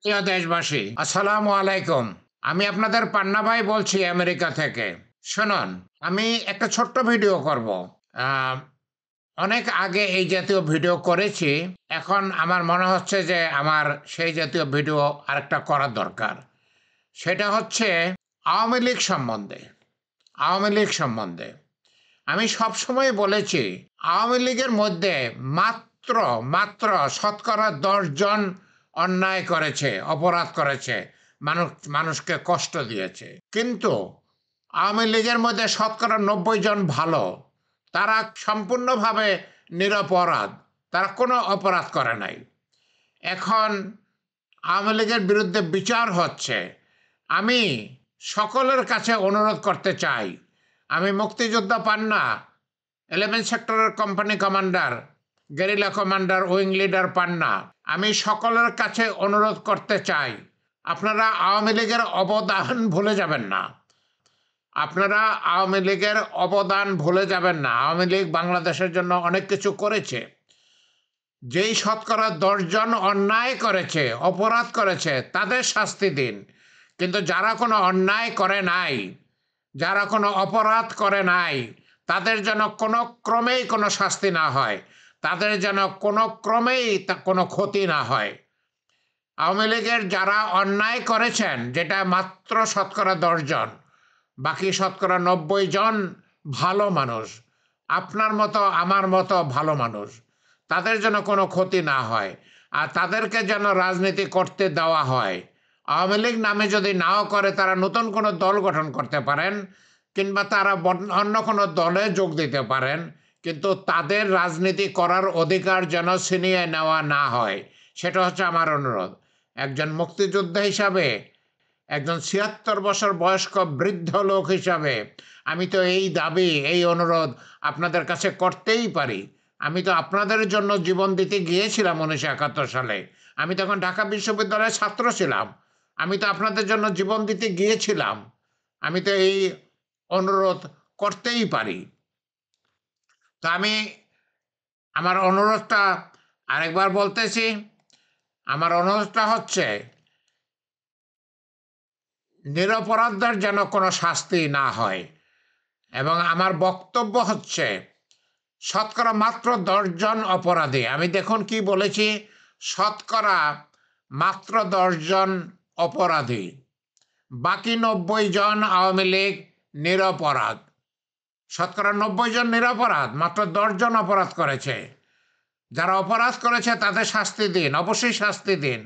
প্রিয় দেশবাসী, আসসালামু আলাইকুম। আমি আপনাদের পান্না ভাই বলছি আমেরিকা থেকে। শুনুন, আমি একটা ছোট্ট ভিডিও করব। আ অনেক আগে এই জাতীয় ভিডিও করেছি। এখন আমার মনে হচ্ছে যে আমার সেই জাতীয় ভিডিও আরেকটা করা দরকার। সেটা হচ্ছে আওয়ামী লীগ সম্বন্ধে। আওয়ামী লীগ সম্বন্ধে। আমি সবসময় বলেছি, আওয়ামী লীগের মধ্যে মাত্র, মাত্র শতকরা ১০ জন অন্যায় করেছে, অপরাধ করেছে, মানুষকে কষ্ট দিয়েছে। কিন্তু আওয়ামী লীগের মধ্যে শতকরা ৯০ জন ভালো। তারা সম্পূর্ণভাবে নিরপরাধ। তারা কোনো অপরাধ করে নাই। এখন আওয়ামী লীগের বিরুদ্ধে বিচার হচ্ছে। আমি সকলের কাছে অনুরোধ করতে চাই, আমি মুক্তিযোদ্ধা পান্না 11 সেক্টরের company commander, guerrilla commander, wing leader Panna, আমি সকলের কাছে অনুরোধ করতে চাই, আপনারা আওয়ামী লীগের অবদান ভুলে যাবেন না। আপনারা আওয়ামী লীগের অবদান ভুলে যাবেন না। আওয়ামী লীগ বাংলাদেশের জন্য অনেক কিছু করেছে। যেই শতকরা ১০ জন অন্যায় করেছে, অপরাধ করেছে, তাদের শাস্তি দিন। কিন্তু যারা কোনো অন্যায় করে নাই, যারা কোনো অপরাধ করে নাই, তাদের যেন কোনো ক্রমেই কোনো শাস্তি না হয়। তাদের যেন কোনো ক্রমেই কোনো ক্ষতি না হয়। আওয়ামী লীগের যারা অন্যায় করেছেন, যেটা মাত্র শতকরা ১০ জন, বাকি শতকরা ৯০ জন ভালো মানুষ। আপনার মতো আমার মতো ভালো মানুষ। তাদের যেন কোনো ক্ষতি না হয়। আর তাদেরকে যেন রাজনীতি করতে দেওয়া হয়। আওয়ামী লীগ নামে যদি নাও করে, তারা নতুন কোনো দল গঠন করতে পারেন, কিংবা তারা অন্য কোনো দলে যোগ দিতে পারেন। কিন্তু তাদের রাজনীতি করার অধিকার যেন ছিনিয়ে নেওয়া না হয়, সেটা হচ্ছে আমার অনুরোধ। একজন মুক্তিযোদ্ধা হিসাবে, একজন ৭৬ বছর বয়স্ক বৃদ্ধ লোক হিসাবে আমি তো এই দাবি, এই অনুরোধ আপনাদের কাছে করতেই পারি। আমি তো আপনাদের জন্য জীবন দিতে গিয়েছিলাম ১৯৭১ সালে। আমি তখন ঢাকা বিশ্ববিদ্যালয়ের ছাত্র ছিলাম। আমি তো আপনাদের জন্য জীবন দিতে গিয়েছিলাম। আমি তো এই অনুরোধ করতেই পারি। তো আমি আমার অনুরোধটা আরেকবার বলতেছি। আমার অনুরোধটা হচ্ছে, নিরপরাধদের যেন কোনো শাস্তি না হয়। এবং আমার বক্তব্য হচ্ছে, শতকরা মাত্র ১০ জন অপরাধী, আমি দেখুন কি বলেছি, শতকরা মাত্র ১০ জন অপরাধী, বাকি ৯০ জন আওয়ামী লীগ নিরপরাধ। শতকরা ৯০ জন নিরপরাধ, মাত্র ১০ জন অপরাধ করেছে। যারা অপরাধ করেছে তাদের শাস্তি দিন, অবশ্যই শাস্তি দিন।